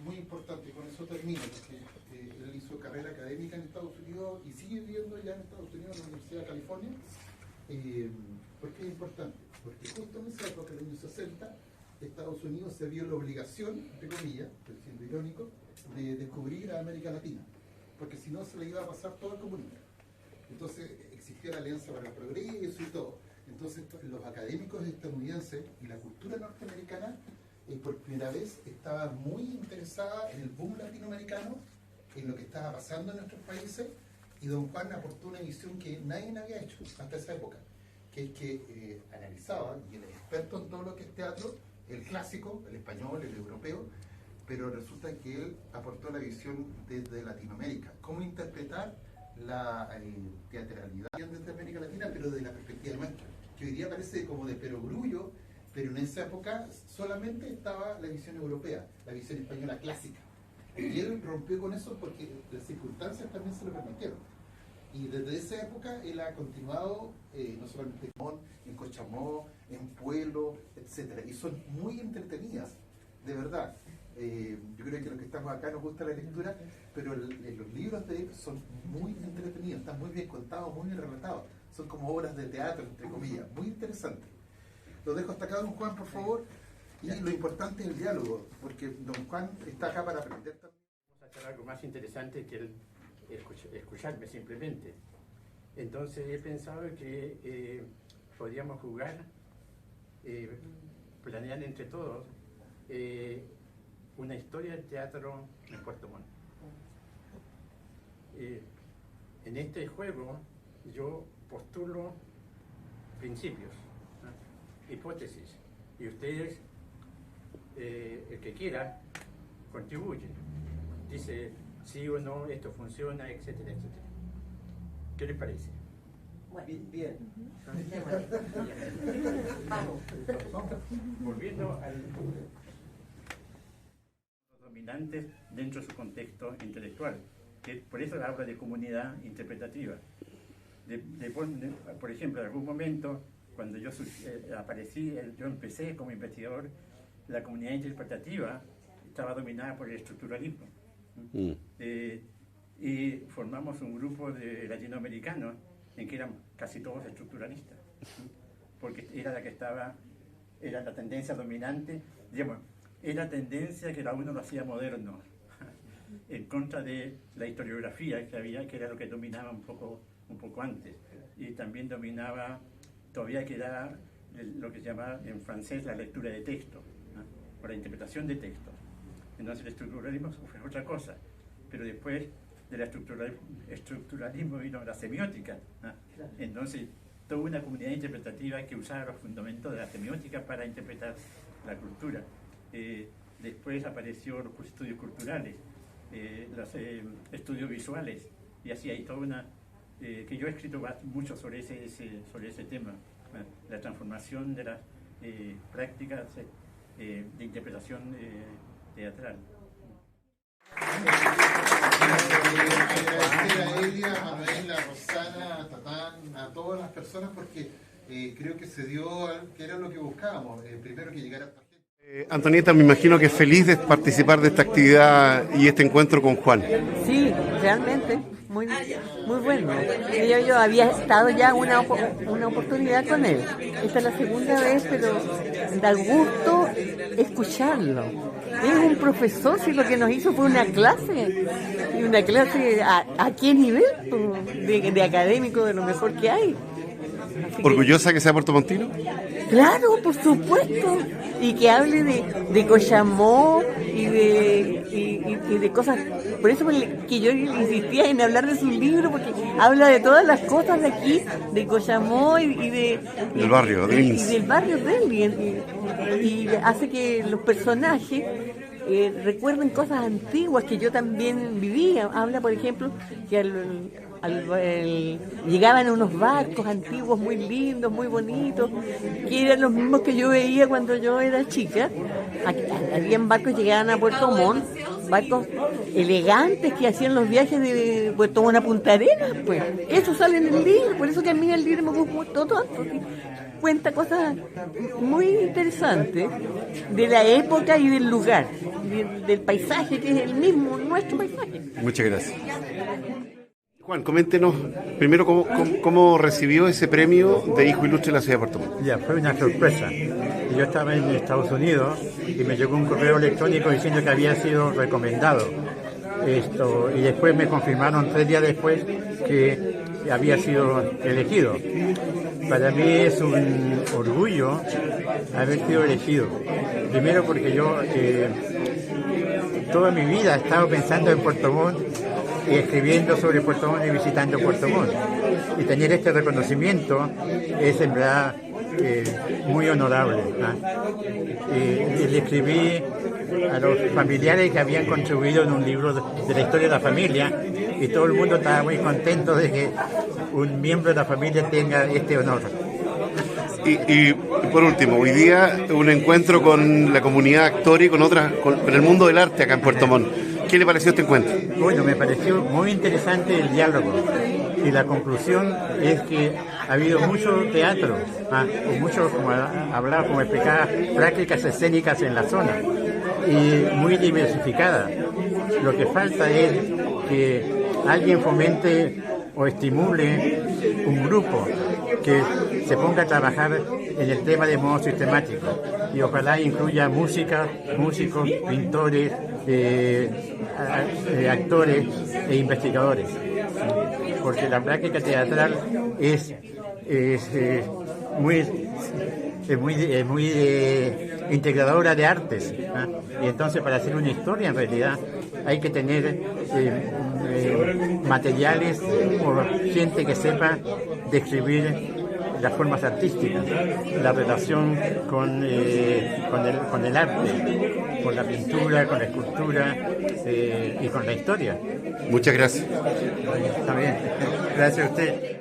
Muy importante, con eso termino, porque él hizo carrera académica en Estados Unidos y sigue viviendo ya en Estados Unidos, en la Universidad de California. ¿Por qué es importante? Porque justo en esa época, en los años 60, Estados Unidos se vio la obligación, entre comillas, estoy siendo irónico, de descubrir a América Latina, porque si no se le iba a pasar todo el comunismo. Entonces existía la Alianza para el Progreso y todo. Entonces los académicos estadounidenses y la cultura norteamericana por primera vez estaba muy interesada en el boom latinoamericano, en lo que estaba pasando en nuestros países, y don Juan aportó una visión que nadie había hecho hasta esa época, que es que analizaba, y él es experto en todo lo que es teatro, el clásico, el español, el europeo, pero resulta que él aportó la visión desde Latinoamérica, cómo interpretar la teatralidad desde América Latina, pero desde la perspectiva nuestra, que hoy día parece como de perogrullo, pero en esa época solamente estaba la visión europea, la visión española clásica. Y él rompió con eso porque las circunstancias también se lo permitieron. Y desde esa época él ha continuado, no solamente en Cochamó, en Pueblo, etc. Y son muy entretenidas, de verdad. Yo creo que los que estamos acá nos gusta la lectura, pero los libros de él son muy entretenidos, están muy bien contados, muy bien relatados. Son como obras de teatro, entre comillas, muy interesantes. Lo dejo hasta acá, don Juan, por favor. Y lo importante es el diálogo, porque don Juan está acá para aprender también. Vamos a hacer algo más interesante que el escucharme simplemente. Entonces he pensado que podríamos jugar, planear entre todos una historia del teatro en Puerto Montt. En este juego yo postulo principios, ¿no? Hipótesis, y ustedes, el que quiera, contribuye. Dice sí o no, esto funciona, etcétera, etcétera. ¿Qué les parece? Bueno, bien. Vamos. Volviendo a los dominantes dentro de su contexto intelectual, que por eso habla de comunidad interpretativa. Por ejemplo, en algún momento, cuando yo yo empecé como investigador, la comunidad interpretativa estaba dominada por el estructuralismo. Y formamos un grupo de latinoamericanos en que eran casi todos estructuralistas, porque era la tendencia dominante, digamos, era la tendencia que cada uno lo hacía moderno, en contra de la historiografía que había, que era lo que dominaba un poco antes, y también dominaba, todavía queda lo que se llama en francés la lectura de texto, ¿no? O la interpretación de textos. Entonces el estructuralismo fue otra cosa, pero después del estructuralismo vino la semiótica, ¿no? Entonces toda una comunidad interpretativa que usaba los fundamentos de la semiótica para interpretar la cultura. Después apareció los estudios culturales, los estudios visuales, y así hay toda una que yo he escrito mucho sobre ese tema, ¿no? La transformación de las prácticas de interpretación teatral. Agradecer a Elia, a Manuela, a Rosana, a Tatán, a todas las personas, porque creo que se dio, que era lo que buscábamos, primero que llegara esta gente. Antonieta, me imagino que es feliz de participar de esta actividad y este encuentro con Juan. Sí, realmente, muy bueno. Yo había estado ya una oportunidad con él. Esta es la segunda vez, pero da gusto escucharlo. Es un profesor, si lo que nos hizo fue una clase. Y una clase a qué nivel, de académico, de lo mejor que hay. ¿Orgullosa que sea puertomontino? Claro, por supuesto. Y que hable de Cochamó y de cosas. Por eso que yo insistía en hablar de su libro, porque habla de todas las cosas de aquí, de Cochamó del barrio de Lins. Y del barrio de él. Y hace que los personajes recuerden cosas antiguas que yo también vivía. Habla, por ejemplo, que llegaban unos barcos antiguos muy lindos, muy bonitos, que eran los mismos que yo veía cuando yo era chica. Habían barcos que llegaban a Puerto Montt, barcos elegantes que hacían los viajes de Puerto Montt a Punta Arenas, pues. Eso sale en el libro, por eso que a mí el libro me gustó tanto. cuenta cosas muy interesantes de la época y del lugar, del paisaje, que es el mismo, nuestro paisaje. Muchas gracias. Juan, coméntenos primero cómo recibió ese premio de Hijo Ilustre de la Ciudad de Puerto Montt. Ya, fue una sorpresa. Yo estaba en Estados Unidos y me llegó un correo electrónico diciendo que había sido recomendado. Y después me confirmaron 3 días después que había sido elegido. Para mí es un orgullo haber sido elegido. Primero porque yo toda mi vida he estado pensando en Puerto Montt y escribiendo sobre Puerto Montt y visitando Puerto Montt. Y tener este reconocimiento es en verdad muy honorable. Y le escribí a los familiares que habían contribuido en un libro de la historia de la familia y todo el mundo estaba muy contento de que un miembro de la familia tenga este honor. Y por último, hoy día un encuentro con la comunidad actor y con el mundo del arte acá en Puerto Montt. ¿Qué le pareció este encuentro? Bueno, me pareció muy interesante el diálogo y la conclusión es que ha habido mucho teatro, mucho, como explicaba, prácticas escénicas en la zona y muy diversificada. Lo que falta es que alguien fomente o estimule un grupo que se ponga a trabajar en el tema de modo sistemático y ojalá incluya músicos, pintores, actores e investigadores, porque la práctica teatral es muy integradora de artes, y entonces para hacer una historia en realidad hay que tener materiales o gente que sepa describir las formas artísticas, la relación con el arte, con la pintura, con la escultura y con la historia. Muchas gracias. Está bien. Gracias a usted.